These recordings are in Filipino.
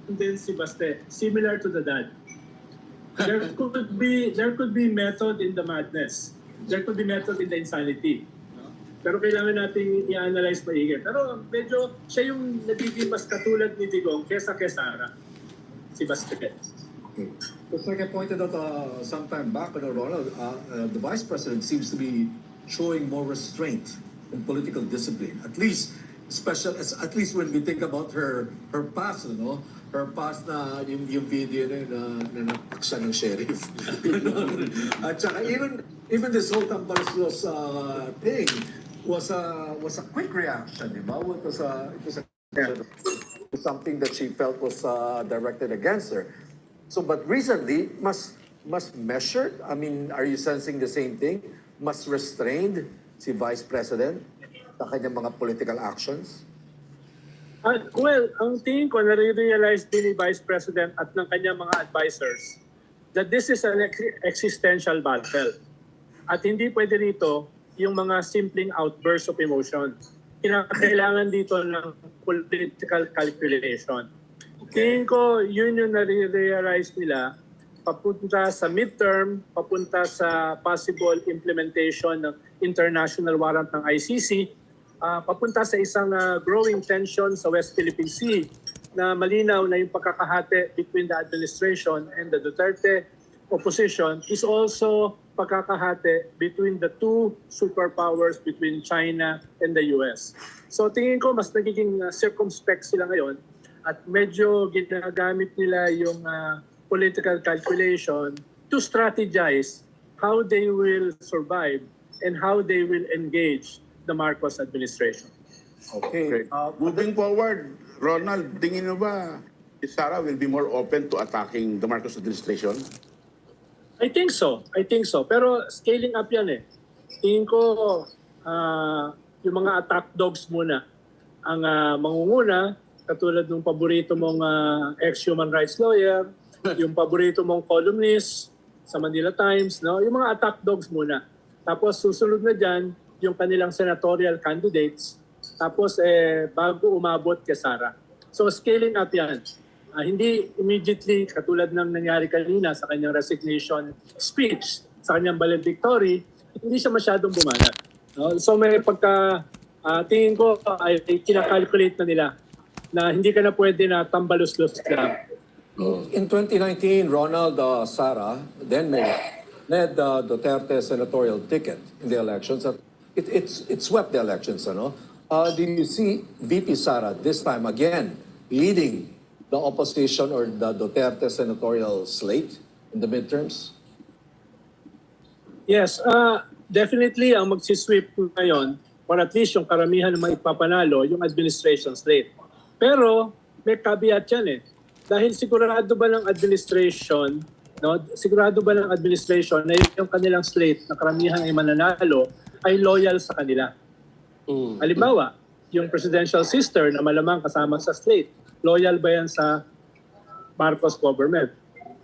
din si Baste, similar to the dad. There could be method in the madness. There could be method in the insanity. No? Pero kailangan nating i-analyze maigi. Pero medyo siya yung nagiging mas katulad ni Digong kesa kay Sara, si Baste. But like I pointed out some time back, Ronald, the Vice President seems to be showing more restraint in political discipline. At least when we think about her past, her past na yung video na napak siya ng sheriff. At saka even this whole Tambaluslos thing was a quick reaction, di ba? It was something that she felt was directed against her. So, but recently, mas measured. I mean, are you sensing the same thing? Mas restrained si Vice President sa kanyang mga political actions? Well, ang tingin ko, nare-realize din ni Vice President at ng kanyang mga advisors that this is an existential battle. At hindi pwede rito yung mga simpleng outbursts of emotion. Kailangan dito ng political calculation. Tingin ko, yun yung nare-realize nila papunta sa midterm, papunta sa possible implementation ng international warrant ng ICC, papunta sa isang growing tension sa West Philippine Sea na malinaw na yung pagkakahati between the administration and the Duterte opposition is also pagkakahati between the two superpowers between China and the US. So tingin ko mas nagiging circumspect sila ngayon at medyo ginagamit nila yung political calculation to strategize how they will survive and how they will engage the Marcos administration. Okay. Moving forward, Ronald, tingin mo ba si Sara will be more open to attacking the Marcos administration? I think so. Pero scaling up yan eh. Tingin ko yung mga attack dogs muna ang mangunguna, katulad ng paborito mong ex-human rights lawyer, yung paborito mong columnist sa Manila Times, no? Yung mga attack dogs muna. Tapos susunod na dyan, yung kanilang senatorial candidates, tapos bago umabot kay Sara. So scaling up yan. Hindi immediately, katulad ng nangyari kanina sa kanyang resignation speech, sa kanyang valedictory, hindi siya masyadong bumanat. No? So may tingin ko ay kinakalculate na nila na hindi ka na pwede na tambaluslos lang. In 2019, Ronald Sara then led the Duterte senatorial ticket in the elections. It swept the elections, ano? Do you see VP Sara this time again leading the opposition or the Duterte senatorial slate in the midterms? Yes, definitely ang magsisweep ngayon, or at least yung karamihan na maipapanalo, yung administration slate. Pero may caveat yan eh. Dahil sigurado ba ng administration na yung kanilang slate na karamihan ay mananalo ay loyal sa kanila. Halimbawa, yung presidential sister na malamang kasama sa slate, loyal ba yan sa Marcos government?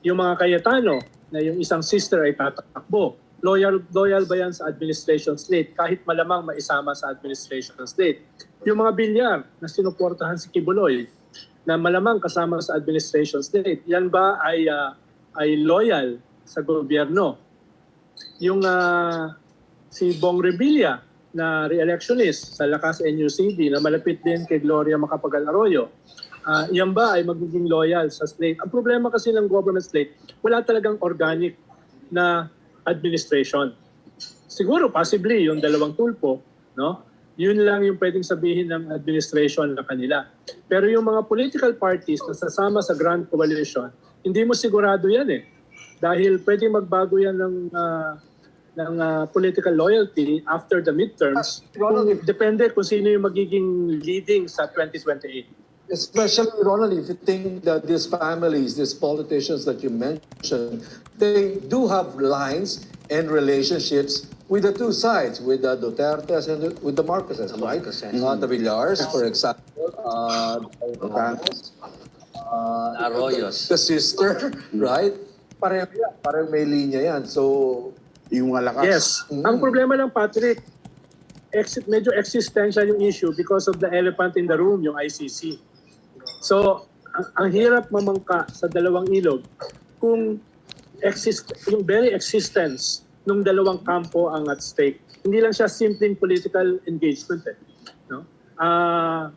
Yung mga Cayetano na yung isang sister ay tatakbo, loyal ba yan sa administration slate kahit malamang maisama sa administration slate? Yung mga Bilyar na sinuportahan si Kibuloy na malamang kasama sa administration slate, yan ba ay loyal sa gobyerno? Yung si Bong Revilla na re-electionist sa Lakas NUCD na malapit din kay Gloria Macapagal Arroyo, yan ba ay magiging loyal sa slate? Ang problema kasi ng government slate, wala talagang organic na administration. Siguro possibly yung dalawang tulpo, no? Yun lang yung pwedeng sabihin ng administration na kanila. Pero yung mga political parties na sasama sa Grand Coalition, hindi mo sigurado yan eh. Dahil pwedeng magbago yan ng political loyalty after the midterms. Depende kung sino yung magiging leading sa 2028. Especially, Ronald, if you think that these families, these politicians that you mentioned, they do have lines and relationships with the two sides, with the Dutertes and with the Marcoses, right? The Villars, for example, Arroyos. the sister, right? Parang may linya yan. So, Yung mga lakas. Yes. Ang problema lang, Patrick, medyo existential yung issue because of the elephant in the room, yung ICC. So, ang hirap mamangka sa dalawang ilog kung yung very existence ng dalawang kampo ang at stake. Hindi lang siya simpleng political engagement no?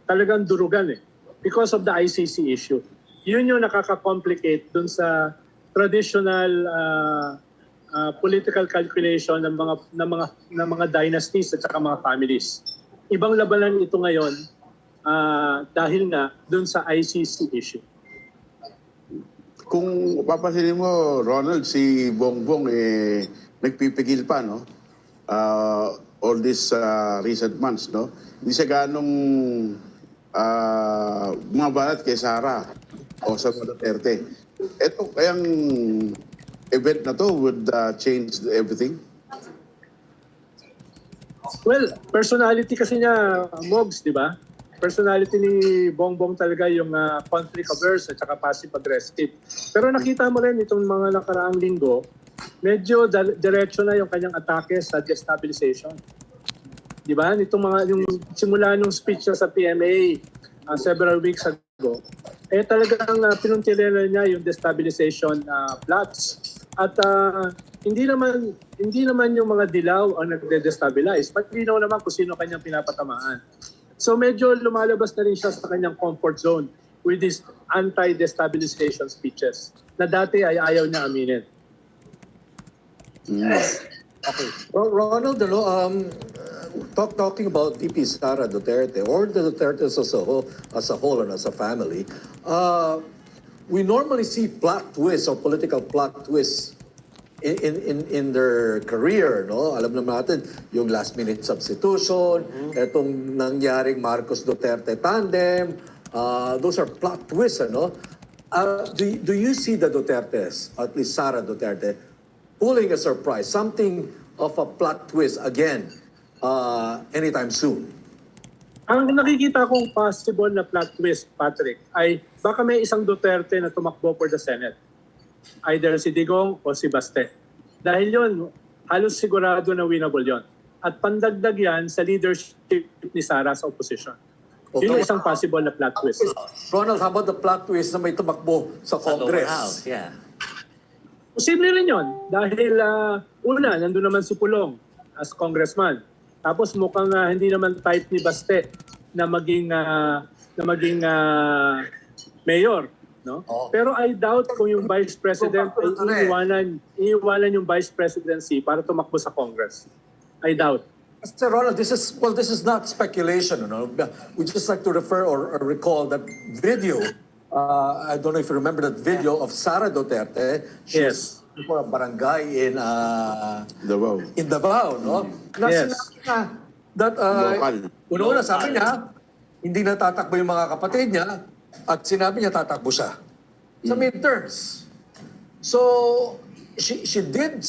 Talagang durugan because of the ICC issue. Yun yung nakaka-complicate dun sa traditional political calculation ng mga dynasties at saka mga families. Ibang labanan ito ngayon dahil nga dun sa ICC issue. Kung papansinin mo, Ronald, si Bongbong nagpipigil pa, no? All these recent months, no? Hindi siya ganong bumabalat kay Sara o sa Duterte. Ito kayang event na to would change everything? Well, personality kasi niya, Mogs, di ba? Personality ni Bongbong talaga yung conflict-averse at saka passive-aggressive. Pero nakita mo rin itong mga nakaraang linggo, medyo diretso na yung kanyang atake sa destabilization. Di ba? Yung simula nung speech niya sa PMA several weeks ago, talagang pinuntirela niya yung destabilization plots. At hindi naman yung mga dilaw ang nagde-destabilize. Patlinaw naman kung sino kanyang pinapatamaan. So medyo lumalabas na rin siya sa kanyang comfort zone with these anti-destabilization speeches na dati ay ayaw niya aminin. Okay. Ronald, talking about VP Sara Duterte or the Dutertes as a whole and as a family, we normally see plot twists or political plot twists in their career, no? Alam naman natin yung last minute substitution, etong nangyaring Marcos Duterte tandem, those are plot twists, ano? Do you see the Dutertes, at least Sara Duterte, pulling a surprise, something of a plot twist again anytime soon? Ang nakikita kong possible na plot twist, Patrick, ay baka may isang Duterte na tumakbo for the Senate. Either si Digong o si Baste. Dahil yon, halos sigurado na winnable yon. At pandagdag yan sa leadership ni Sara sa opposition. Okay. Yun ang isang possible na plot twist. Ronald, how about the plot twist na may tumakbo sa Sa lower Congress? house, yeah. Posible rin yon. Dahil una, nandun naman si Pulong as congressman. Tapos mukhang hindi naman type ni Baste na maging mayor, no? Oh. Pero I doubt kung yung vice president ay iiwanan yung vice presidency para tumakbo sa Congress. I doubt. Mr. Ronald, this is not speculation. You know? We just like to refer or recall that video. I don't know if you remember that video of Sara Duterte. She Yes. was for a barangay in Davao, no? Na Yes. sinabi niya that Local. una sabi niya, hindi na tatakbo yung mga kapatid niya at sinabi niya tatakbo siya sa midterms. So she did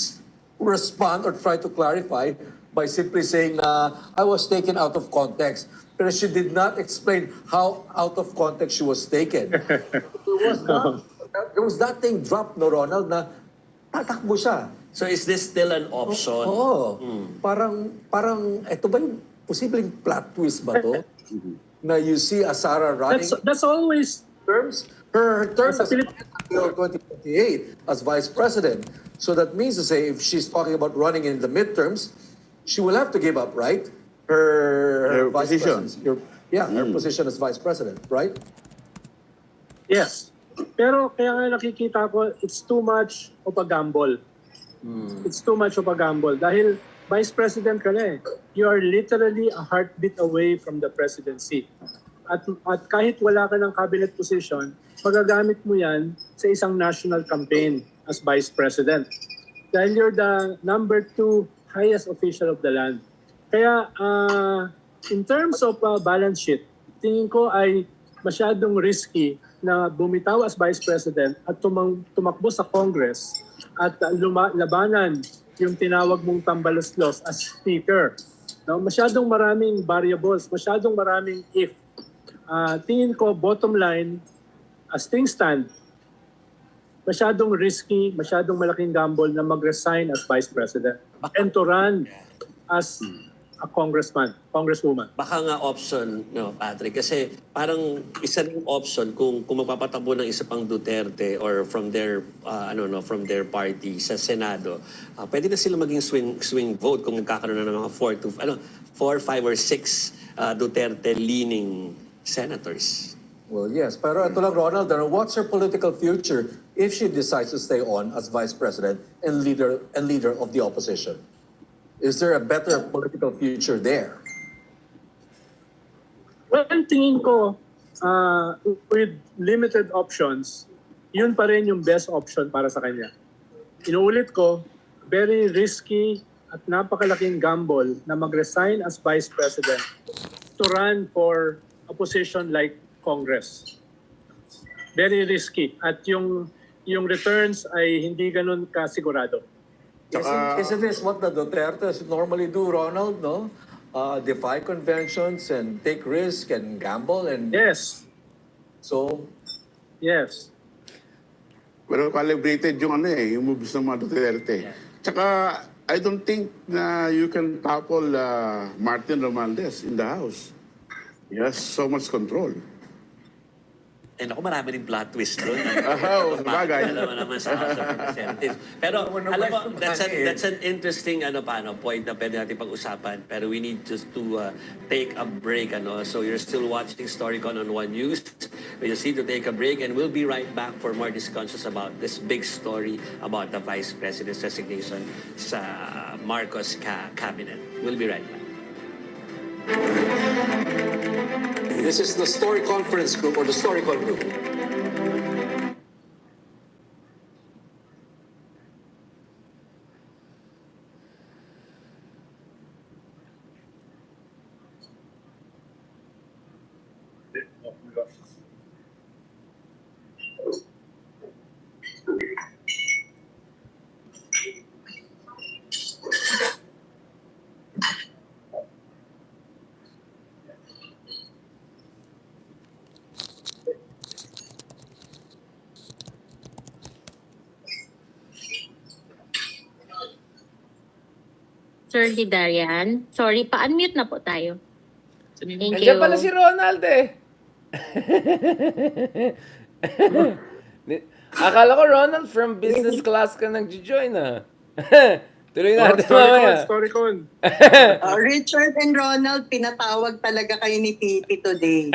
respond or try to clarify by simply saying na I was taken out of context. Pero she did not explain how out of context she was taken. There was that thing dropped, no, Ronald, na tatakbo siya. So is this still an option? Oo. Parang, eto ba yung posibleng plot twist ba to? Na you see a Sara running That's always terms? Her term Sa is until 2028 as vice president. So that means to say, if she's talking about running in the midterms, she will have to give up, right? Her vice position. president. Her position as vice president, right? yes. Pero kaya nga nakikita ko, it's too much of a gamble. It's too much of a gamble. Dahil vice president ka na eh. You are literally a heartbeat away from the presidency. At kahit wala ka ng cabinet position, magagamit mo yan sa isang national campaign as vice president. Dahil you're the number 2 highest official of the land. Kaya in terms of balance sheet, tingin ko ay masyadong risky na bumitaw as vice president at tumakbo sa Congress at labanan yung tinawag mong tambaluslos as speaker. No? Masyadong maraming variables, masyadong maraming if. Tingin ko, bottom line, as things stand, masyadong risky, masyadong malaking gamble na mag-resign as vice president and to run as a congresswoman. Baka nga option, no, Patrick, kasi parang isa ring option kung magpapatakbo ng isa pang Duterte or from their from their party sa Senado, pwede na sila maging swing vote kung nagkakaroon na ng mga 4, 5 or 6 Duterte leaning senators. Well, yes. Pero ito lang, Ronald, what's her political future if she decides to stay on as vice president and leader of the opposition? Is there a better political future there? Well, tingin ko, with limited options, yun pa rin yung best option para sa kanya. Inuulit ko, very risky at napakalaking gamble na mag-resign as vice president to run for a position like Congress. Very risky. At yung returns ay hindi ganun kasigurado. Isn't this what the Dutertes normally do, Ronald, no? Defy conventions and take risk and gamble and... Yes. So... Yes. Pero calibrated yung yung moves ng mga Duterte. Tsaka, I don't think na you can topple Martin Romualdez in the House. He has so much control. Eh naku, marami rin plot twist doon. Sabagay. Alam mo naman sa House of Representatives. Pero alam mo, that's an interesting point na pwede natin pag-usapan. Pero we need just to take a break. So you're still watching Storycon on One News. We just need to take a break and we'll be right back for more discussions about this big story about the Vice President's resignation sa Marcos cabinet. We'll be right back. This is the Story Conference Group or the Storycon Group. Sir Hidarian. Sorry, pa-unmute na po tayo. Thank you. Nandiyan pala si Ronald eh. Akala ko Ronald from business class ka nag-join ah. Tuloy natin mamaya. Storycon. Richard and Ronald, pinatawag talaga kayo ni Titi today.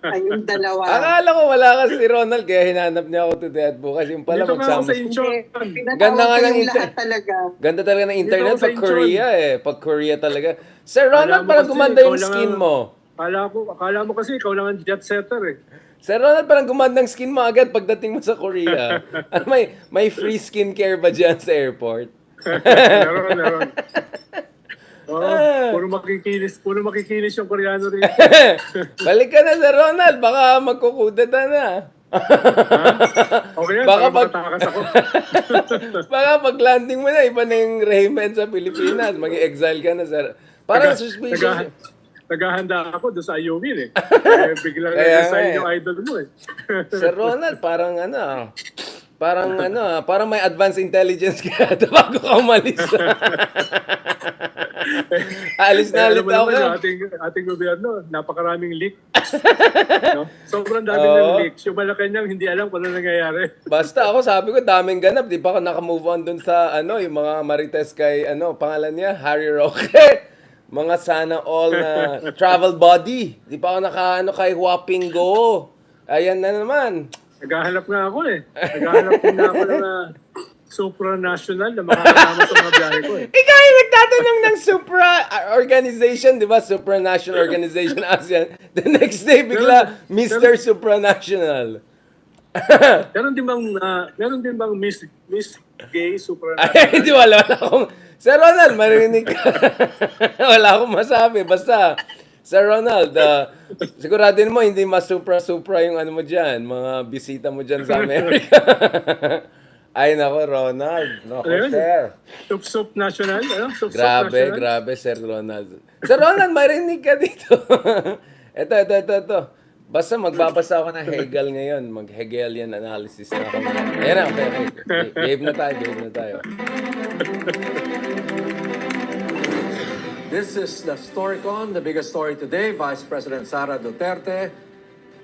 Kayong dalawa. Akala ko wala kasi si Ronald kaya hinanap niya ako today at bukas. Yung pala Dito nga ako magsama. sa Incheon. Pinatawag Ganda nga ng kayong lahat talaga. Ganda talaga ng internet Dito sa pag Incheon. Korea eh. Pag Korea talaga. Sir Ronald, Akala mo parang kasi gumanda ikaw yung lang skin ang- mo. Akala mo kasi ikaw lang ang jet setter eh. Sir Ronald, parang gumanda ang skin mo agad pagdating mo sa Korea. Ano, may free skincare ba dyan sa airport? Meron. Puro makikinis yung Koreano rin. Balik ka na, Sir Ronald. Baka magkukudata na. Okay yan, Baka baka makatakas ako. Baka pag-landing mo na, iba na yung rehimen sa Pilipinas. Mag-exile ka na, Sir. Parang suspicious. Naghahanda ako doon sa Ayungin eh. Biglang Kaya resign nga yung idol mo eh. Sir Ronald, parang may advanced intelligence ka bago ka umalis. Alis na Alam ulit mo ako. naman yung ating gobyerno, napakaraming leak. No? Sobrang dami ng leaks. Yung Malacanang hindi alam kung ano nangyayari. Basta ako sabi ko daming ganap, di pa ako naka-move on dun sa yung mga marites kay pangalan niya, Harry Roque. Mga sana all na travel body. Di pa ako kay Whopping Go. Ayan na naman. Naghahanap nga ako eh. Naghahanap din na ako ng supranational na makakasama sa mga biyahe ko eh. Ikaw yung nagtatanong ng supra organization, di ba? Supranational Organization ASEAN. The next day, bigla, Mr. Supranational. Meron din bang Miss Gay Ay, supranational? hindi, wala akong... Sir Ronald, marinig ka. Wala akong masabi. Basta, Sir Ronald, siguradin mo, hindi mas supra-supra yung mo dyan, mga bisita mo dyan sa Amerika. Ay, nako, Ronald. Nako, Ano yun? sir. Sup national? Ano? Sup Grabe, national? grabe, Sir Ronald. Sir Ronald, marinig ka dito. Ito. Basta magbabasa ako ng Hegel ngayon. Mag-Hegelian analysis na ako ngayon. Ayan na, okay. Behave na tayo. This is the Storycon, the biggest story today. Vice President Sara Duterte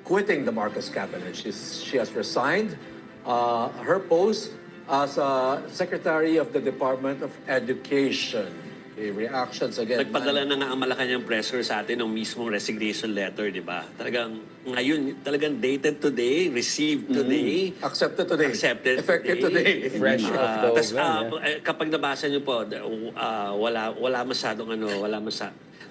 quitting the Marcos cabinet. She has resigned her post as Secretary of the Department of Education. Okay, reactions again. Nagpadala na nga ang Malacanang pressure sa atin ng mismong resignation letter, di ba? Talagang ngayon, talagang dated today, received today. Accepted today. Accepted Effective today. Fresh off the Tas, oven, kapag nabasa niyo po,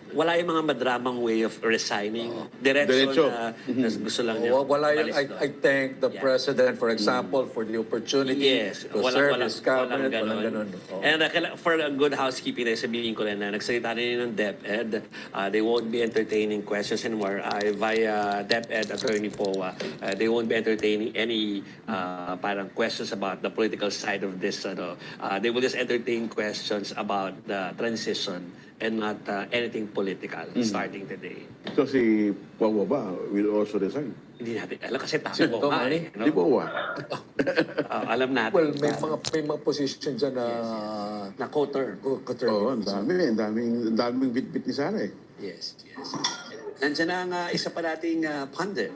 wala yung mga madramang way of resigning. Diretso. Na gusto lang niya. Wala yun. umalis, no? I thank the Yeah. President, for example, for the opportunity Yes, to serve his cabinet. Walang ganun. Oh. And for a good housekeeping, sabihin ko rin na nagsalita rin ng DepEd. They won't be entertaining questions anymore via DepEd Attorney Poa. They won't be entertaining any parang questions about the political side of this. They will just entertain questions about the transition and not anything political starting today. So si Wawa ba will also resign? Hindi natin alam kasi Sino tao to, nga Manny? eh. Di Wawa. Alam natin. Well, may mga position dyan na Na co-term. Oo, ang daming bit-bit ni Sara eh. Yes. Nandiyan na ang isa pa nating pundit.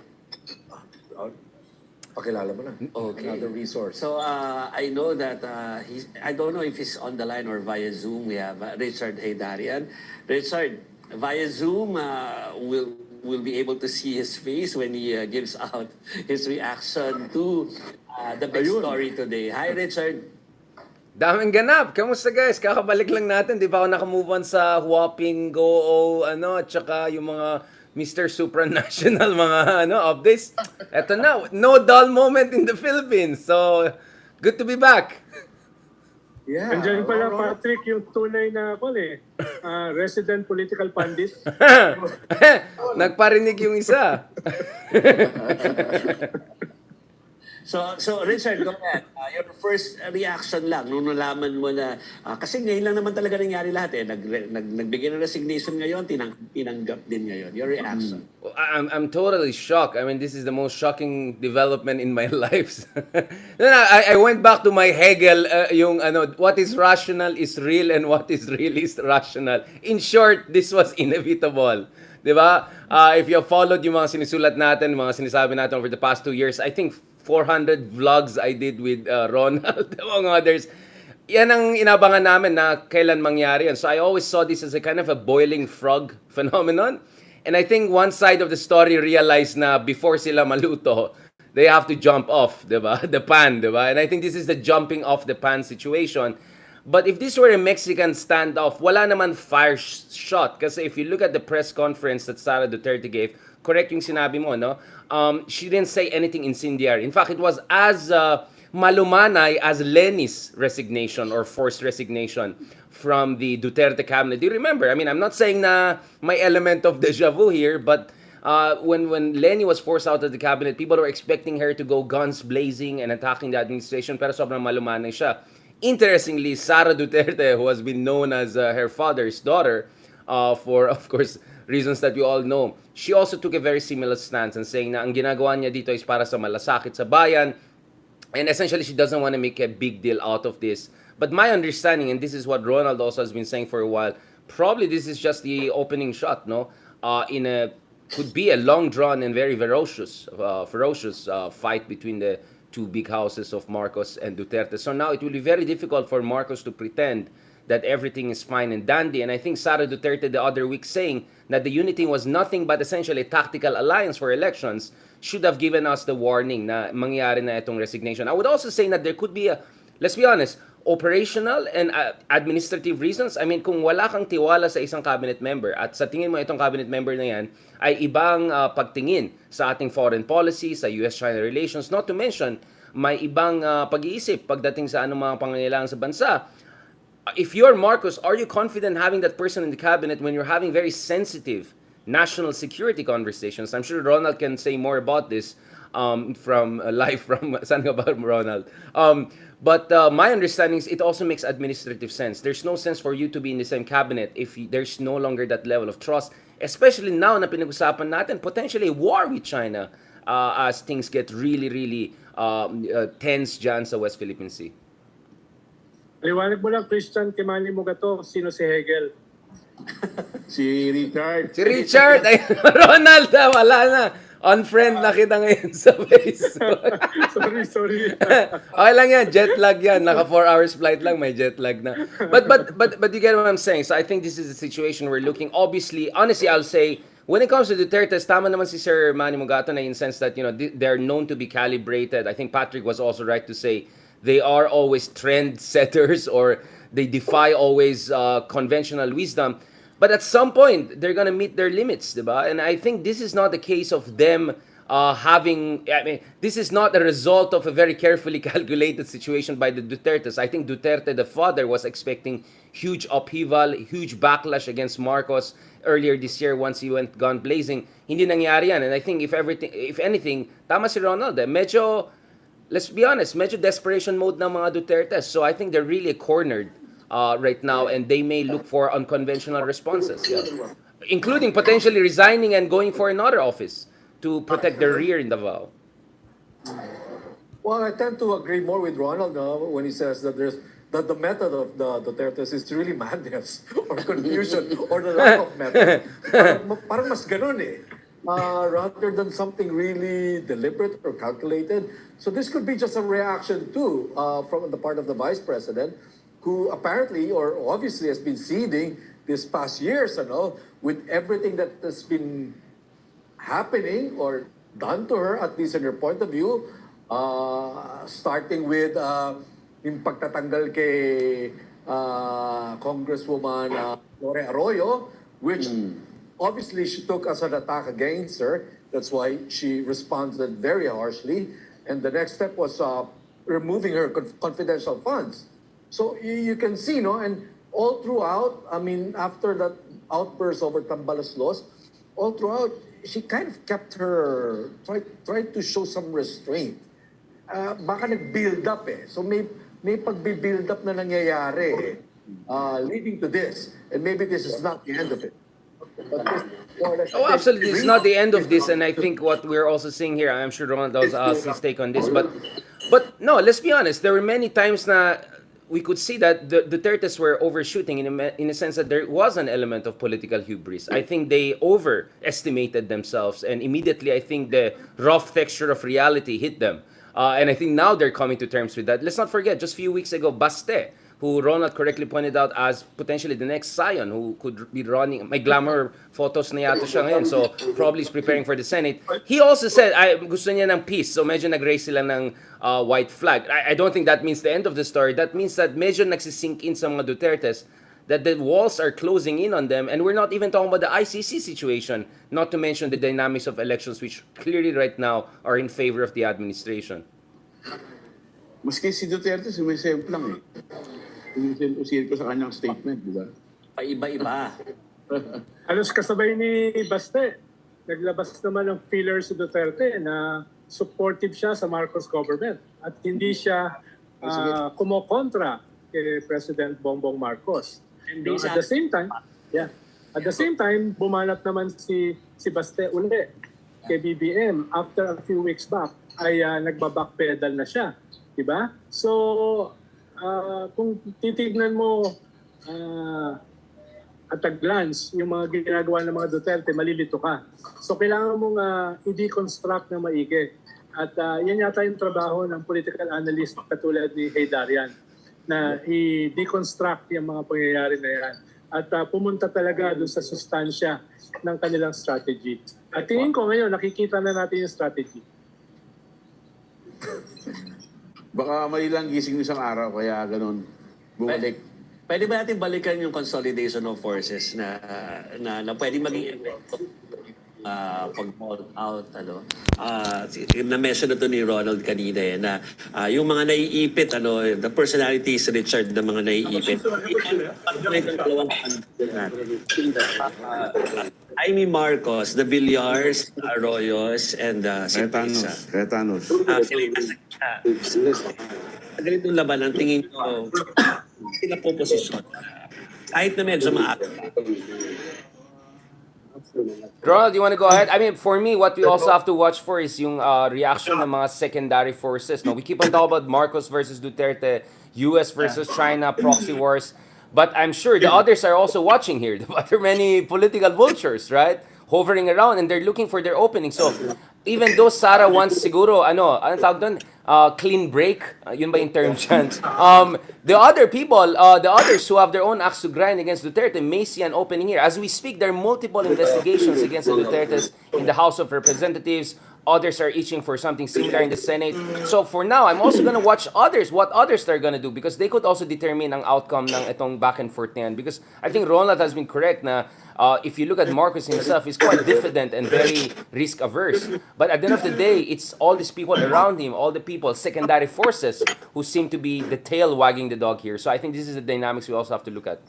Pakilala mo na. Okay. Another resource. So I know that I don't know if he's on the line or via Zoom. We have Richard Heydarian. Richard, via Zoom, will be able to see his face when he gives out his reaction to the big story today. Hi, Richard. Daming ganap. Kamusta guys? Kakabalik lang natin. Di ba ako nakamove on sa Huaping, Go, at saka yung mga Mr. Supranational mga updates. Eto na, no dull moment in the Philippines. So, good to be back. Yeah. Andiyan pala, Patrick, yung tunay na resident political pundit. Nagparinig yung isa. So Richard, go ahead. Your first reaction lang nung nalaman mo na kasi ngayon lang naman talaga nangyari lahat eh. Nagbigay ng resignation ngayon, tinanggap din ngayon. Your reaction. I'm totally shocked. I mean, this is the most shocking development in my life. I went back to my Hegel, what is rational is real and what is real is rational. In short, this was inevitable. Diba? If you have followed yung mga sinisulat natin, mga sinasabi natin over the past 2 years, I think 400 vlogs I did with Ronald, among others. Yan ang inabangan namin na kailan mangyari yan. So I always saw this as a kind of a boiling frog phenomenon. And I think one side of the story realized na before sila maluto, they have to jump off, diba? The pan, diba? And I think this is the jumping off the pan situation. But if this were a Mexican standoff, wala naman fire shot. Kasi if you look at the press conference that Sara Duterte gave, correct yung sinabi mo, no? She didn't say anything incendiary. In fact, it was as malumanay as Leni's resignation or forced resignation from the Duterte cabinet. Do you remember? I mean, I'm not saying na may element of deja vu here, but when Leni was forced out of the cabinet, people were expecting her to go guns blazing and attacking the administration, pero sobrang malumanay siya. Interestingly, Sara Duterte, who has been known as her father's daughter, for, of course, reasons that we all know, she also took a very similar stance and saying na ang ginagawa niya dito is para sa malasakit sa bayan, and essentially she doesn't want to make a big deal out of this. But my understanding, and this is what Ronald also has been saying for a while, probably this is just the opening shot, no? Could be a long drawn and very ferocious fight between the two big houses of Marcos and Duterte. So now it will be very difficult for Marcos to pretend that everything is fine and dandy. And I think Sara Duterte the other week saying that the unity was nothing but essentially a tactical alliance for elections should have given us the warning na mangyari na itong resignation. I would also say that there could be let's be honest, operational and administrative reasons. I mean, kung wala kang tiwala sa isang cabinet member at sa tingin mo itong cabinet member na yan ay ibang pagtingin sa ating foreign policy, sa US-China relations, not to mention, may ibang pag-iisip pagdating sa anong mga pangangailangan sa bansa. If you're Marcos, are you confident having that person in the cabinet when you're having very sensitive national security conversations? I'm sure Ronald can say more about this from live from saan ka ba, Ronald? But my understanding is it also makes administrative sense. There's no sense for you to be in the same cabinet if there's no longer that level of trust, especially now na pinag-usapan natin potentially a war with China as things get really, really tense dyan sa West Philippine Sea. Liwanag mo lang, Christian Kimani Mugato, sino si Hegel? Si Richard. Si Richard, ay, Ronald, wala na. Unfriend na kita ngayon sa Facebook. Sorry. Okay lang yan, jet lag yan. Naka 4 hours flight lang, may jet lag na. But you get what I'm saying. So I think this is the situation we're looking. Obviously, honestly, I'll say, when it comes to Duterte, tama naman si Sir Manny Mugato na in sense that, you know, they're known to be calibrated. I think Patrick was also right to say they are always trend setters or they defy always conventional wisdom. But at some point, they're gonna meet their limits, diba? And I think this is not the case of them this is not a result of a very carefully calculated situation by the Dutertes. I think Duterte, the father, was expecting huge upheaval, huge backlash against Marcos earlier this year once he went gun blazing. Hindi nangyari yan. And I think if anything, tama si Ronald, medyo, let's be honest, medyo desperation mode ng mga Dutertes. So I think they're really cornered right now, and they may look for unconventional responses, including potentially resigning and going for another office to protect their rear in Davao. Well, I tend to agree more with Ronald when he says that the method of the Dutertes is really madness or confusion or the lack of method. Parang mas ganun eh. Rather than something really deliberate or calculated. So this could be just a reaction too from the part of the Vice President, who apparently or obviously has been seeding this past years, with everything that has been happening or done to her, at least in her point of view, starting with yung pagtatanggal kay Congresswoman Lore Arroyo, which obviously she took as an attack against her. That's why she responded very harshly. And the next step was removing her confidential funds. So you can see, and all throughout, I mean, after that outburst over Tambalas laws, all throughout, she kind of kept tried to show some restraint. Baka nag-build up eh. So may pag-build up na nangyayari leading to this. And maybe this is not the end of it. But Oh, absolutely. It's not the end of this, and I think what we're also seeing here, I'm sure Ronald also has his take on this, but no, let's be honest. There were many times na we could see that the Dutertes were overshooting in a sense that there was an element of political hubris. I think they overestimated themselves, and immediately I think the rough texture of reality hit them. And I think now they're coming to terms with that. Let's not forget, just a few weeks ago, Baste, who Ronald correctly pointed out as potentially the next Zion, who could be running, may glamour photos na yata siya ngayon, so probably is preparing for the Senate. He also said, gusto niya ng peace, so medyo nag-raise sila ng white flag. I don't think that means the end of the story. That means that medyo nagsisink in sa mga Dutertes, that the walls are closing in on them, and we're not even talking about the ICC situation, not to mention the dynamics of elections, which clearly right now are in favor of the administration. Maski si Duterte, sumisip lang eh. Sumisip ko sa kanyang statement, di ba? Paiba-iba. Halos kasabay ni Baste. Naglabas naman ng feeler si Duterte na supportive siya sa Marcos government at hindi siya kumokontra kay President Bongbong Marcos. At the same time, bumanat naman si Baste uli kay BBM after a few weeks back ay nagbabackpedal na siya, di ba? So kung titignan mo at a glance yung mga ginagawa ng mga Duterte, malilito ka. So kailangan mong i-deconstruct na maigi. At yan yata yung trabaho ng political analyst katulad ni Darian, na i-deconstruct yung mga pangyayari na yan. At pumunta talaga doon sa sustansya ng kanilang strategy. At tingin ko ngayon, nakikita na natin yung strategy. Baka may ilang gising isang araw, kaya ganun, bumalik. Pwede ba natin balikan yung consolidation of forces na pwede maging pag-hold out, na-mention na to ni Ronald kanina na yung mga naiipit, the personalities, Richard, ng mga naiipit. Amy Marcos, the Villars, Arroyos, and si Retanos. Sa ganitong laban, ang tingin ko, sila po posisyon. Kahit na medyo maaga. Ronald, you want to go ahead? I mean, for me, what we also have to watch for is yung reaction ng mga secondary forces. No, we keep on talking about Marcos versus Duterte, US versus China, proxy wars. But I'm sure the others are also watching here. There are many political vultures, right? Hovering around and they're looking for their opening. So even though Sara wants siguro, ano tawag doon? Clean break, yun ba yung term dyan? The other people, the others who have their own axe to grind against Duterte may see an opening here. As we speak, there are multiple investigations against the Dutertes in the House of Representatives. Others are itching for something similar in the Senate. So for now, I'm also gonna watch what others are gonna do because they could also determine ang outcome ng itong back and forth na yan. Because I think Ronald has been correct na if you look at Marcos himself, he's quite diffident and very risk averse. But at the end of the day, it's all these people around him, all the people, secondary forces who seem to be the tail wagging the dog here. So I think this is the dynamics we also have to look at.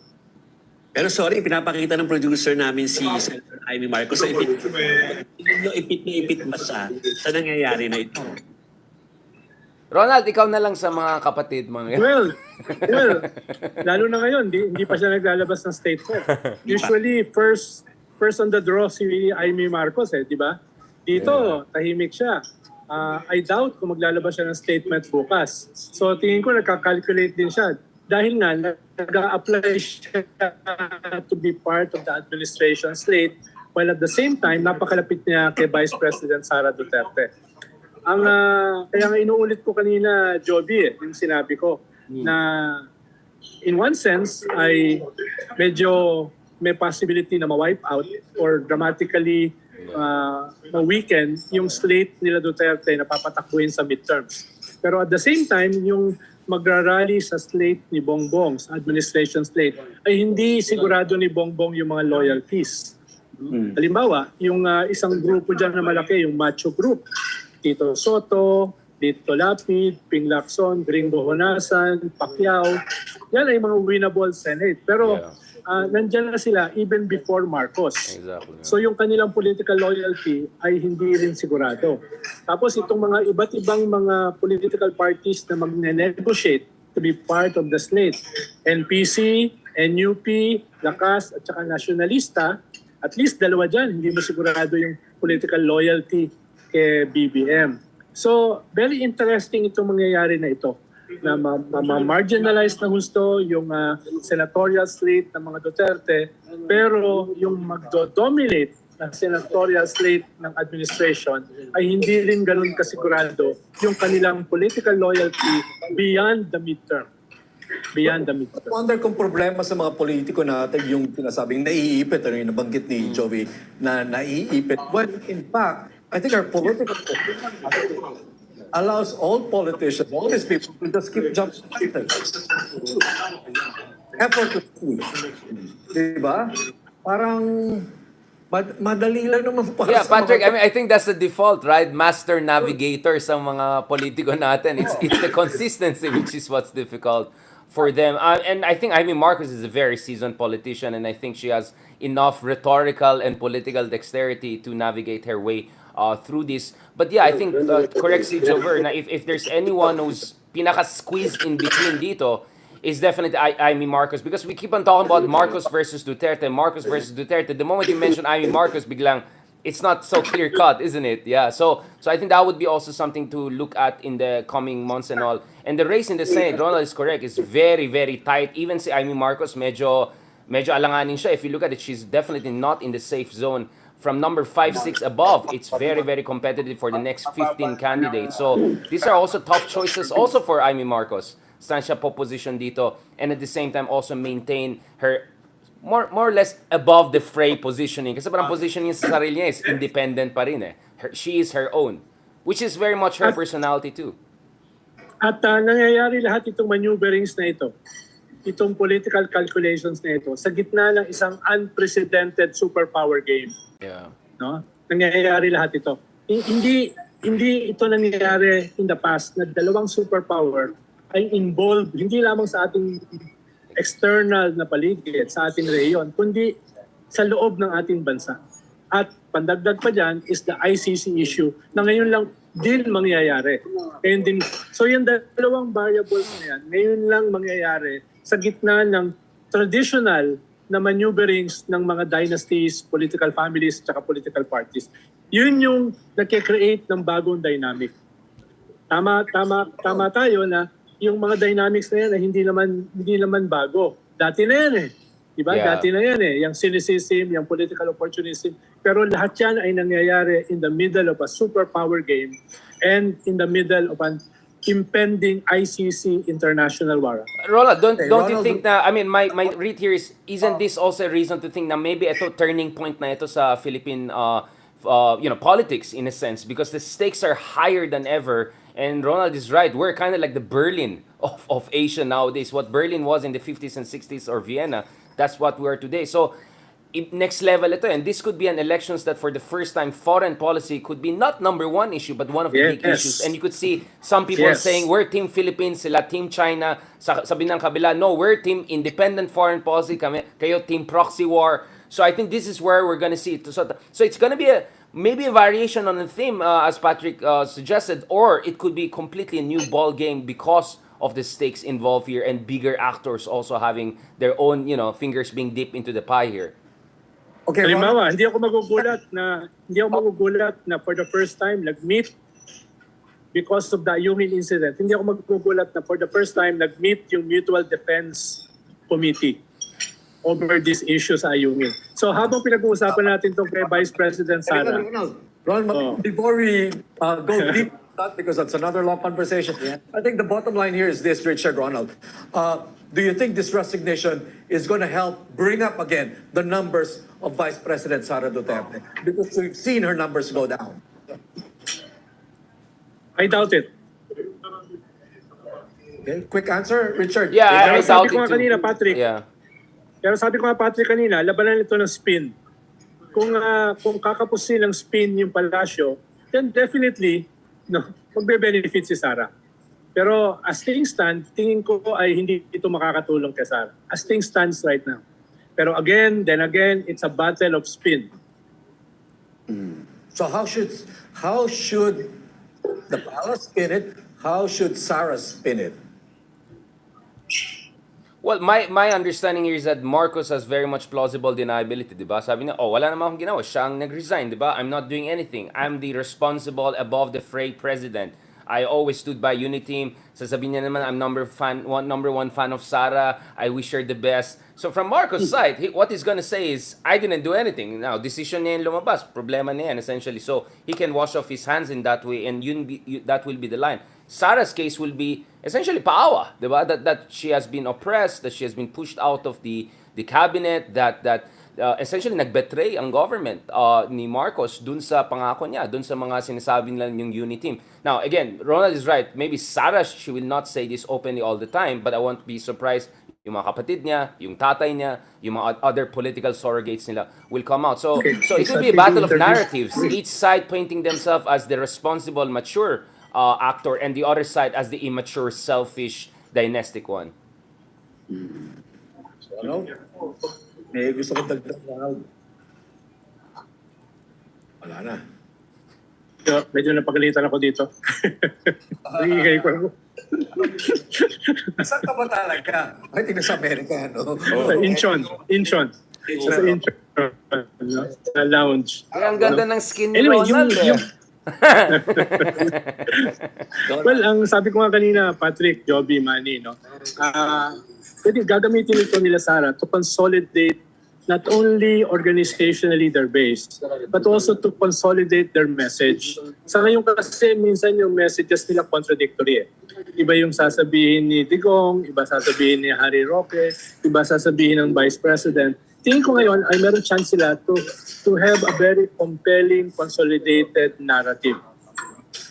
Pero sorry, pinapakita ng producer namin si Senator Amy Marcos sa ipit na ipit ba sa nangyayari na ito. Ronald, ikaw na lang sa mga kapatid. Mga... Well, lalo na ngayon, hindi pa siya naglalabas ng statement. Usually, first on the draw si Amy Marcos, di ba? Dito, tahimik siya. I doubt kung maglalabas siya ng statement bukas. So, tingin ko nagka-calculate din siya. Dahil nga, nag-a-apply siya to be part of the administration slate, while at the same time, napakalapit niya kay Vice President Sara Duterte. Kaya nga inuulit ko kanina, Joby, yung sinabi ko, na in one sense, ay medyo may possibility na ma-wipe out or dramatically ma-weaken yung slate nila Duterte na papatakbuhin sa midterms. Pero at the same time, yung magrarally sa slate ni Bongbong, sa administration slate, ay hindi sigurado ni Bongbong yung mga loyalties. Halimbawa, yung isang grupo dyan na malaki, yung macho group, Tito Soto, Dito Lapid, Ping Lacson, Gringo Honasan, Pacquiao, yan ay mga winnable Senate. Pero nandyan na sila even before Marcos. Exactly. So yung kanilang political loyalty ay hindi rin sigurado. Tapos itong mga iba't ibang mga political parties na magne-negotiate to be part of the slate, NPC, NUP, Lakas at saka Nationalista, at least dalawa dyan, hindi mo sigurado yung political loyalty kay BBM. So very interesting itong mangyayari na ito, na ma-marginalize na gusto yung senatorial slate ng mga Duterte, pero yung magdo-dominate na senatorial slate ng administration ay hindi rin ganun kasigurado yung kanilang political loyalty beyond the midterm. Beyond the midterm. Wonder kung problema sa mga politiko natin yung sinasabing naiipit, ano yung nabanggit ni Joey na naiipit. Well, in fact, I think our political allows all politicians, all these people to just keep jumping effortlessly. Diba? Parang madali lang naman para Yeah, Patrick, I mean, I think that's the default, right? Master navigator sa mga politiko natin. It's the consistency which is what's difficult for them. And I think Amy Marcos is a very seasoned politician, and I think she has enough rhetorical and political dexterity to navigate her way through this. But yeah, I think, correct si Jover, na if there's anyone who's pinaka-squeezed in between dito, is definitely Amy Marcos. Because we keep on talking about Marcos versus Duterte, Marcos versus Duterte. The moment you mention Amy Marcos, biglang, it's not so clear-cut, isn't it? Yeah, so I think that would be also something to look at in the coming months and all. And the race in the Senate, Ronald is correct, is very, very tight. Even si Amy Marcos, medyo alanganin siya. If you look at it, she's definitely not in the safe zone. From number 5, 6 above, it's very, very competitive for the next 15 candidates. So these are also tough choices also for Amy Marcos. Saan siya po position dito, and at the same time also maintain her more or less above the fray positioning. Kasi parang positioning sa sarili niya is independent pa rin eh. She is her own, which is very much her personality too. At nangyayari lahat itong maneuverings na ito, itong political calculations na ito, sa gitna ng isang unprecedented superpower game. Yeah. No? Nangyayari lahat ito. Hindi ito nangyayari in the past na dalawang superpower ay involved hindi lamang sa ating external na paligid, sa ating rehiyon, kundi sa loob ng ating bansa. At pandagdag pa dyan is the ICC issue na ngayon lang din mangyayari. So yung dalawang variables na yan, ngayon lang mangyayari sa gitna ng traditional na maneuverings ng mga dynasties, political families, at political parties. Yun yung nagke-create ng bagong dynamic. Tama tayo na yung mga dynamics na yan ay hindi naman bago. Dati na yan eh. Diba? Yeah. Dati na yan eh. Yung cynicism, yung political opportunism. Pero lahat yan ay nangyayari in the middle of a superpower game and in the middle of an impending ICC international war. Ronald, don't you Ronald, think na, I mean, my read here is, isn't this also a reason to think na maybe ito turning point na ito sa Philippine politics in a sense, because the stakes are higher than ever, and Ronald is right, we're kind of like the Berlin of Asia nowadays. What Berlin was in the 50s and 60s, or Vienna, that's what we are today. So next level ito, and this could be an elections that for the first time foreign policy could be not number one issue but one of the big Yes. issues, and you could see some people Yes. saying we're team Philippines, sila team China, sabi ng kabila, no, we're team independent foreign policy, kayo team proxy war. So I think this is where we're gonna see it. So it's gonna be maybe a variation on the theme, as Patrick suggested, or it could be completely a new ball game because of the stakes involved here and bigger actors also having their own, fingers being dipped into the pie here. Okay, Halimbawa, hindi ako magugulat na for the first time nag-meet because of the Ayungin incident. Hindi ako magugulat na for the first time nag-meet yung Mutual Defense Committee over this issue sa Ayungin. So habang pinag-uusapan natin itong kay Vice President Sara, Ronald, before we go deep that, because that's another long conversation. I think the bottom line here is this, Richard, Ronald. Do you think this resignation is going to help bring up again the numbers of Vice President Sara Duterte? Because we've seen her numbers go down. I doubt it. Okay, quick answer, Richard. Yeah, Pero I sabi doubt ko it nga too. kanina, Patrick, Yeah. Pero sabi ko nga, Patrick, kanina, labanan ito ng spin. Kung kakapusin ng spin yung palasyo, then definitely, magbe-benefit si Sara. Pero as things stand, tingin ko ay hindi ito makakatulong kay Sara. As things stands right now. Pero again, it's a battle of spin. So how should the palace spin it? How should Sara spin it? Well, my understanding here is that Marcos has very much plausible deniability, di ba? Sabi niya, wala namang akong ginawa. Siya ang nag-resign, di ba? I'm not doing anything. I'm the responsible above the fray president. I always stood by Uniteam. Sasabihin niya naman, I'm number one fan of Sara. I wish her the best. So from Marcos' side, what he's gonna say is, I didn't do anything. Now, decision niya yung lumabas. Problema niya yan, essentially. So he can wash off his hands in that way, and that will be the line. Sara's case will be essentially paawa, di ba? That she has been oppressed, that she has been pushed out of the cabinet, that essentially nagbetray ang government ni Marcos dun sa pangako niya, dun sa mga sinasabi nila yung Uniteam. Now, again, Ronald is right. Maybe Sara, she will not say this openly all the time, but I won't be surprised yung mga kapatid niya, yung tatay niya, yung mga other political surrogates nila will come out. So it will be a battle of narratives. Each side painting themselves as the responsible, mature actor, and the other side as the immature, selfish, dynastic one. Ano? May gusto kong dagdag, Ronald. Wala na. So, medyo napagalitan ako dito. Nagigay ko ako. Saan ka ba talaga? Ay, tingnan sa Amerika, no? Sa Incheon. Sa Incheon. Sa lounge. Ang ganda ng skin ni Anyway, Ronald. Well, ang sabi ko nga kanina, Patrick, Joby, Manny, pwede gagamitin ito nila Sara to consolidate not only organizationally their base, but also to consolidate their message. Sa ngayon kasi, minsan yung messages nila contradictory eh. Iba yung sasabihin ni Digong, iba sasabihin ni Harry Roque, iba sasabihin ng Vice President. Tingin ko ngayon ay meron chance sila to have a very compelling, consolidated narrative.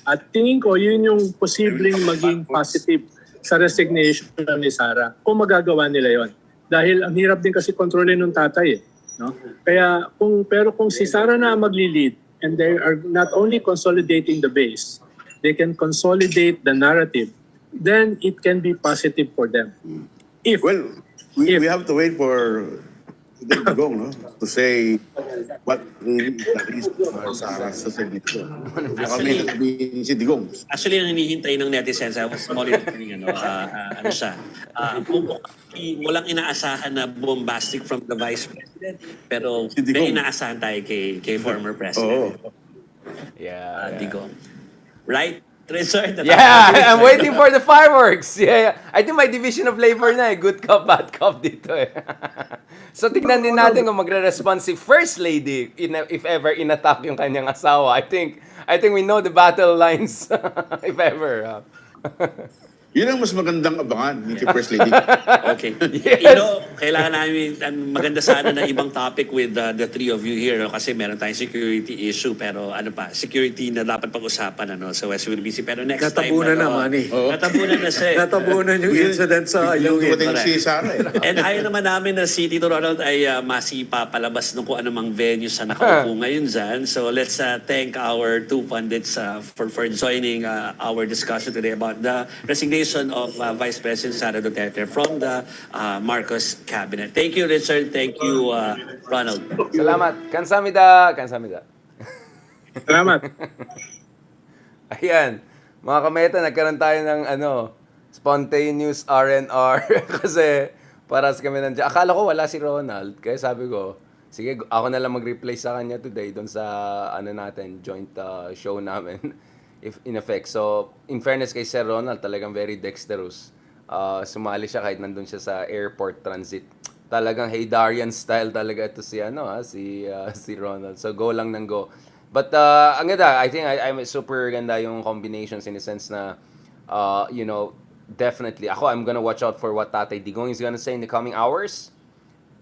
At tingin ko, yun yung posibleng maging positive sa resignation ni Sara, kung magagawa nila yon. Dahil ang hirap din kasi kontrolin ng tatay. No? Kaya kung si Sara na magli-lead, and they are not only consolidating the base, they can consolidate the narrative, then it can be positive for them. Well, we have to wait for Digong, no? To say what really the reason for Sara's resignation. Kami sabihin si Digong. Actually, ang hinihintay ng netizens, I was monitoring, kung walang inaasahan na bombastic from the Vice President, pero Si Digong. may inaasahan tayo kay former President. Yeah. Digong. Right? Richard, Yeah, I'm waiting for the fireworks. Yeah. I think my division of labor na eh. Good cop, bad cop dito eh. So tignan din natin kung magre-respond si First Lady if ever inattack yung kanyang asawa. I think we know the battle lines if ever. Yun ang mas magandang abangan ni First Lady. Okay. Yes. You know, kailangan namin, maganda sana na ibang topic with the three of you here, no? Kasi meron tayong security issue, pero ano pa, security na dapat pag-usapan, ano? So, as we'll be busy. Pero next Natabunan time, na, Manny. Natabunan na siya. Natabunan yung incident sa Biglang UAE. dumating si Sara eh. And ayaw naman namin na si Tito Ronald ay masipa palabas ng kung anumang venue sa nakaupo ngayon dyan. So let's thank our two pundits for joining our discussion today about the resignation of Vice President Sara Duterte from the Marcos cabinet. Thank you, Richard. Thank you, Ronald. Salamat. Kansamida. Kansamida. Salamat. Ayan. Mga kameta, nagkaroon tayo ng spontaneous R&R kasi paras kami nandiyan. Akala ko wala si Ronald, kaya sabi ko, sige, ako na lang mag-replace sa kanya today doon sa natin, joint show namin. If in effect. So, in fairness kay Sir Ronald, talagang very dexterous. Sumali siya kahit nandun siya sa airport transit. Talagang hey Darian style talaga ito si si Ronald. So go lang ng go. But ang ganda, I think I'm super ganda yung combinations in the sense na definitely I'm gonna watch out for what Tatay Digong is gonna say in the coming hours.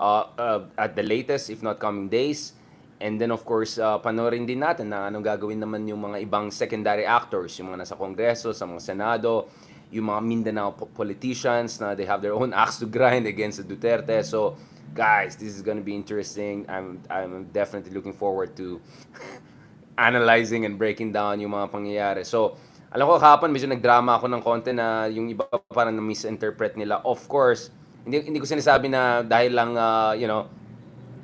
At the latest, if not coming days. And then of course, panoorin din natin na anong gagawin naman yung mga ibang secondary actors, yung mga nasa Kongreso, sa mga Senado, yung mga Mindanao politicians na they have their own axe to grind against the Duterte. So, guys, this is gonna be interesting. I'm definitely looking forward to analyzing and breaking down yung mga pangyayari. So, alam ko kahapon medyo nagdrama ako ng konti na yung iba parang na-misinterpret nila. Of course, hindi ko sinasabi na dahil lang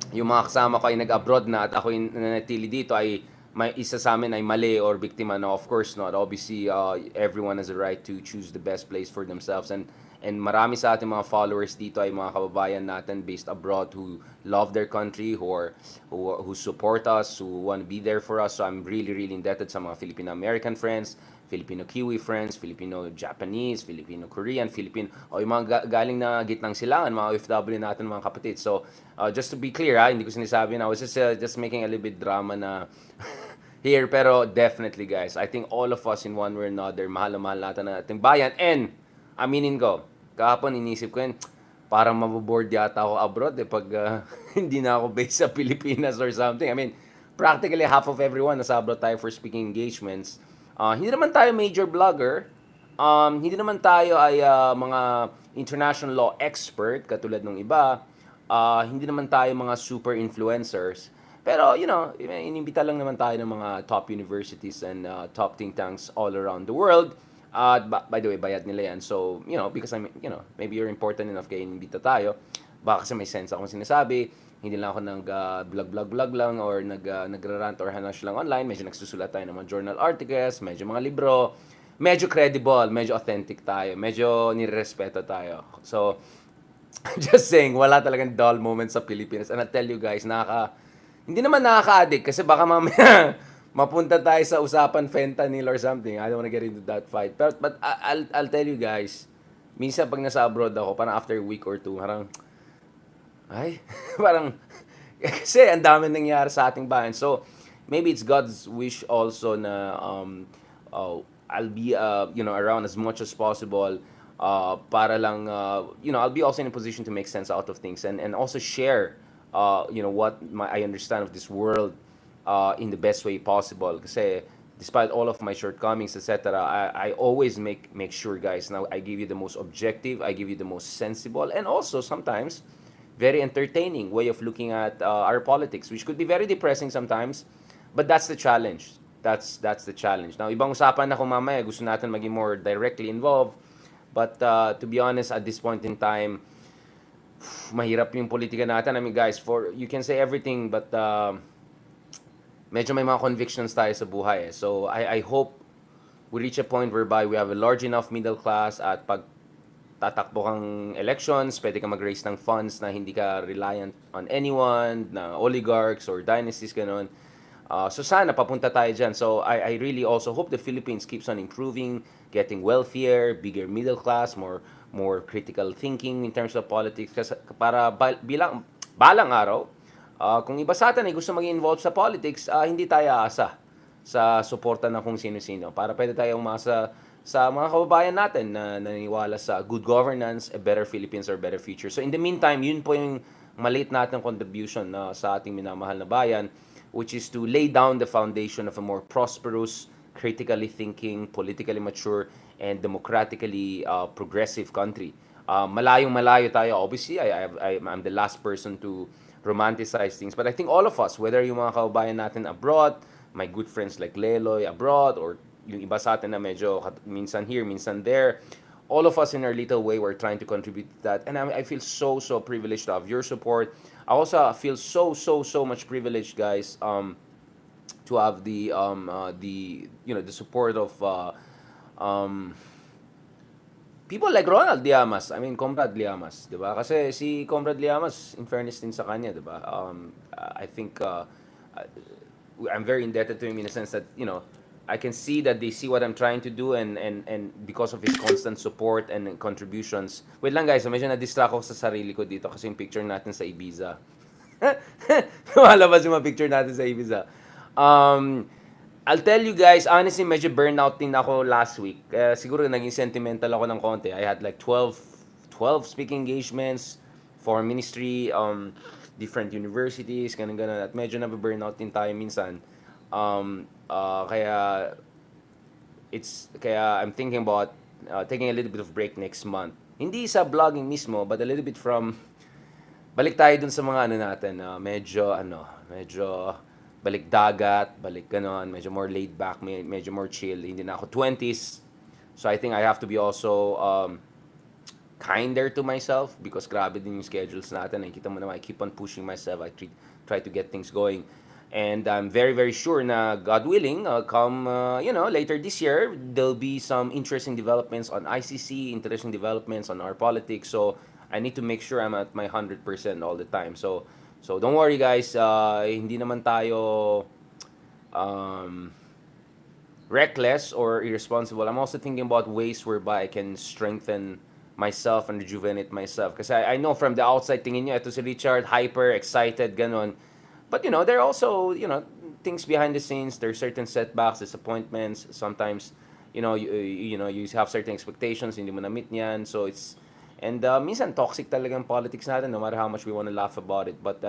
yung mga kasama ko ay nag-abroad na at ako yung nanatili dito ay may isa sa amin ay mali or biktima. No, of course not. Obviously, everyone has a right to choose the best place for themselves. And marami sa ating mga followers dito ay mga kababayan natin based abroad who love their country, who support us, who want to be there for us. So I'm really, really indebted sa mga Filipino-American friends, Filipino-Kiwi friends, Filipino-Japanese, Filipino-Korean, yung mga galing na gitnang silangan, mga OFW natin, mga kapatid. So, just to be clear, hindi ko sinasabi na, I was just making a little bit drama na here, pero definitely guys, I think all of us in one way or another, mahal na mahal natin ang ating bayan. And, aminin ko, kahapon inisip ko yun, parang maboboard yata ako abroad pag hindi na ako based sa Pilipinas or something. I mean, practically half of everyone nasa abroad tayo for speaking engagements. Hindi naman tayo major vlogger. Hindi naman tayo ay mga international law expert katulad ng iba. Hindi naman tayo mga super influencers. Pero, inimbita lang naman tayo ng mga top universities and top think tanks all around the world. By the way, bayad nila yan. So, because maybe you're important enough kaya inimbita tayo. Baka kasi may sense akong sinasabi. Hindi lang ako nag-vlog lang or nagra-rant or hanash lang online. Medyo nagsusulat tayo ng mga journal articles, medyo mga libro. Medyo credible, medyo authentic tayo. Medyo nirespeto tayo. So, just saying, wala talagang dull moments sa Pilipinas. And I'll tell you guys, hindi naman nakaka-addict kasi baka mamaya mapunta tayo sa usapan fentanyl or something. I don't wanna get into that fight. But I'll tell you guys, minsan pag nasa abroad ako, parang after a week or two, parang kasi ang dami nangyayari sa ating bayan. So, maybe it's God's wish also na I'll be around as much as possible para lang I'll be also in a position to make sense out of things and also share what I understand of this world in the best way possible. Kasi despite all of my shortcomings, etc., I always make sure, guys, now I give you the most objective, I give you the most sensible, and also sometimes very entertaining way of looking at our politics, which could be very depressing sometimes, but that's the challenge. That's the challenge. Now, ibang usapan na kung mamaya gusto natin maging more directly involved, but to be honest, at this point in time, mahirap yung politika natin. I mean, guys, you can say everything, but medyo may mga convictions tayo sa buhay. So, I hope we reach a point whereby we have a large enough middle class at pag tatakbo kang elections, pwede ka mag-raise ng funds na hindi ka reliant on anyone, na oligarchs or dynasties, ganun. So sana papunta tayo dyan. So I really also hope the Philippines keeps on improving, getting wealthier, bigger middle class, more critical thinking in terms of politics. Kasi para balang araw, kung iba sa atin ay gusto maging involved sa politics, hindi tayo aasa sa suporta ng kung sino-sino. Para pwede tayong umasa sa mga kababayan natin na naniniwala sa good governance, a better Philippines or better future. So in the meantime, yun po yung maliit natin contribution sa ating minamahal na bayan, which is to lay down the foundation of a more prosperous, critically thinking, politically mature, and democratically progressive country. Malayong-malayo tayo. Obviously, I'm the last person to romanticize things. But I think all of us, whether yung mga kababayan natin abroad, my good friends like Leloy abroad, or yung iba sa atin na medyo minsan here, minsan there, all of us in our little way, we're trying to contribute to that. And I feel so privileged to have your support. I also feel so much privileged, guys, to have the support of people like Ronald Llamas. I mean, Comrade Llamas, 'di ba? Kasi si Comrade Llamas, in fairness din sa kanya, 'di ba? I think I'm very indebted to him in a sense that, I can see that they see what I'm trying to do, and because of his constant support and contributions. Wait lang, guys, medyo na-distract ako sa sarili ko dito kasi yung picture natin sa Ibiza. Lumalabas yung mga picture natin sa Ibiza. I'll tell you guys, honestly, medyo burnout din ako last week. Siguro naging sentimental ako ng konti. I had like 12 speaking engagements for ministry, different universities, ganun. At medyo na-burnout din tayo minsan. Kaya I'm thinking about taking a little bit of break next month. Hindi sa vlogging mismo, but a little bit from balik tayo dun sa mga natin, medyo balik dagat, balik ganon, medyo more laid back, medyo more chill. Hindi na ako 20s. So I think I have to be also kinder to myself because grabe din yung schedules natin. Nakikita mo naman, I keep on pushing myself. I try to get things going. And I'm very sure na God willing, come later this year, there'll be some interesting developments on ICC, interesting developments on our politics. So I need to make sure I'm at my 100% all the time. So don't worry, guys. Hindi naman tayo reckless or irresponsible. I'm also thinking about ways whereby I can strengthen myself and rejuvenate myself. Kasi I know from the outside, tingin nyo, ito si Richard, hyper, excited, ganon. But, there are also, things behind the scenes. There are certain setbacks, disappointments. Sometimes, you have certain expectations, hindi mo na-meet niyan. So, minsan toxic talaga ang politics natin, no matter how much we want to laugh about it. But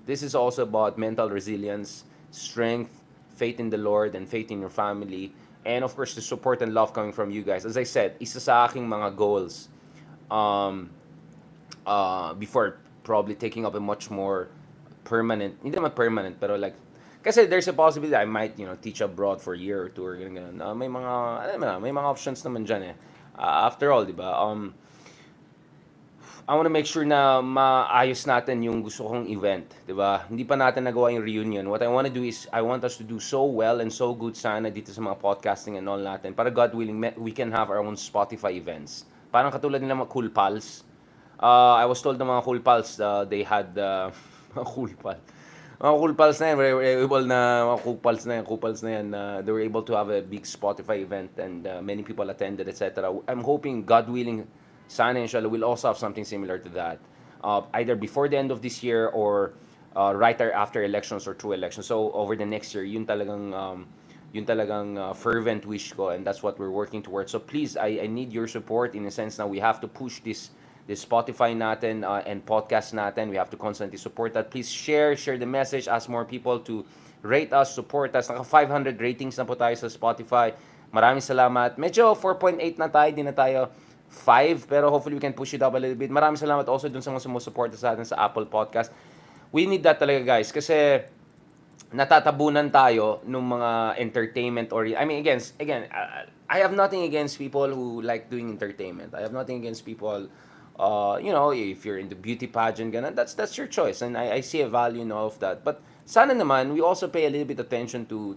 this is also about mental resilience, strength, faith in the Lord, and faith in your family. And, of course, the support and love coming from you guys. As I said, isa sa aking mga goals before probably taking up a much more permanent, hindi naman permanent, pero like, kasi there's a possibility I might, teach abroad for a year or two or ganun. May mga options naman dyan eh. After all, di ba? I want to make sure na maayos natin yung gusto kong event, di ba? Hindi pa natin nagawa yung reunion. What I want to do is, I want us to do so well and so good sana dito sa mga podcasting and all natin. Para God willing, we can have our own Spotify events. Parang katulad nila mga Cool Pals. I was told ng mga Cool Pals, they had mga Cool Pals. Mga Cool Pals na yan, they were able to have a big Spotify event and many people attended, etc. I'm hoping, God willing, sana inshallah, we'll also have something similar to that. Either before the end of this year or right after elections or through elections. So over the next year, yun talagang fervent wish ko, and that's what we're working towards. So please, I need your support in a sense na we have to push this Spotify natin and podcast natin. We have to constantly support that. Please share the message. Ask more people to rate us, support us. Naka 500 ratings na po tayo sa Spotify. Maraming salamat. Medyo 4.8 na tayo, di na tayo 5, pero hopefully we can push it up a little bit. Maraming salamat also dun sa mga sumusuporta sa atin sa Apple Podcast. We need that talaga, guys, kasi natatabunan tayo ng mga entertainment or I mean again, I have nothing against people who like doing entertainment. I have nothing against people if you're in the beauty pageant, ganun, that's your choice, and I see a value in all of that. But sana naman we also pay a little bit attention to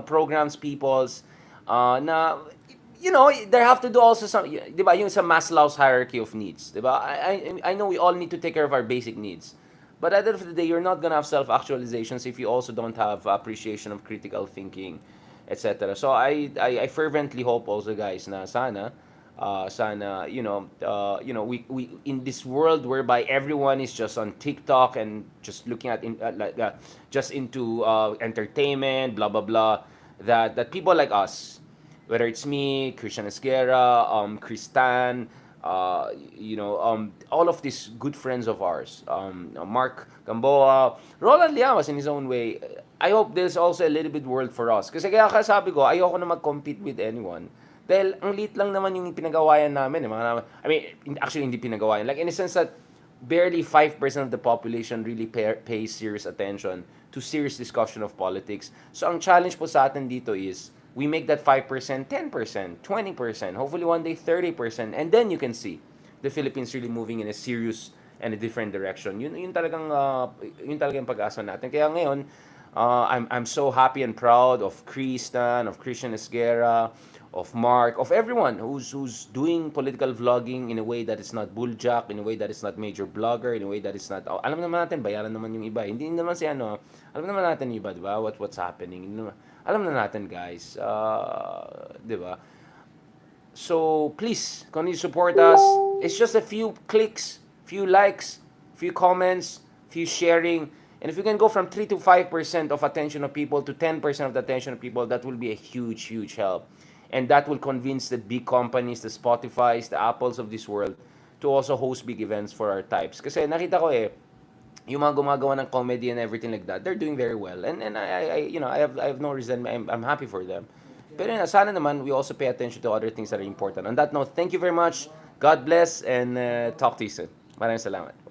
programs, people's na there have to do also some, di ba, yung sa Maslow's hierarchy of needs, di ba? I know we all need to take care of our basic needs, But at the end of the day, you're not gonna have self-actualizations if you also don't have appreciation of critical thinking, etc. So I fervently hope also, guys, na sana we in this world whereby everyone is just on TikTok and just looking at just into entertainment, blah blah blah, that people like us, whether it's me, Christian Esguerra, Kristan, all of these good friends of ours, Mark Gamboa, Roland Llamas in his own way. I hope there's also a little bit world for us. Kasi kaya sabi ko, ayoko na mag-compete with anyone. Dahil ang liit lang naman yung pinagawayan namin. Actually, hindi pinagawayan. Like, in a sense that barely 5% of the population really pays serious attention to serious discussion of politics. So, ang challenge po sa atin dito is, we make that 5%, 10%, 20%, hopefully one day 30%, and then you can see the Philippines really moving in a serious and a different direction. Yun talagang yung pag-asa natin. Kaya ngayon, I'm so happy and proud of Kristan, of Christian Esguerra, of Mark, of everyone who's doing political vlogging in a way that is not bulljack, in a way that is not major blogger, in a way that is not, alam naman natin, bayaran naman yung iba. Hindi naman alam naman natin yung iba, di ba? What's happening. Alam na natin, guys. Di ba? So, please, kung you support us, it's just a few clicks, few likes, few comments, few sharing. And if you can go from 3 to 5% of attention of people to 10% of the attention of people, that will be a huge, huge help. And that will convince the big companies, the Spotifys, the Apples of this world to also host big events for our types. Kasi nakita ko yung mga gumagawa ng comedy and everything like that, they're doing very well. And I have no resentment. I'm happy for them. Pero sana naman we also pay attention to other things that are important. On that note, thank you very much. God bless and talk to you soon. Maraming salamat.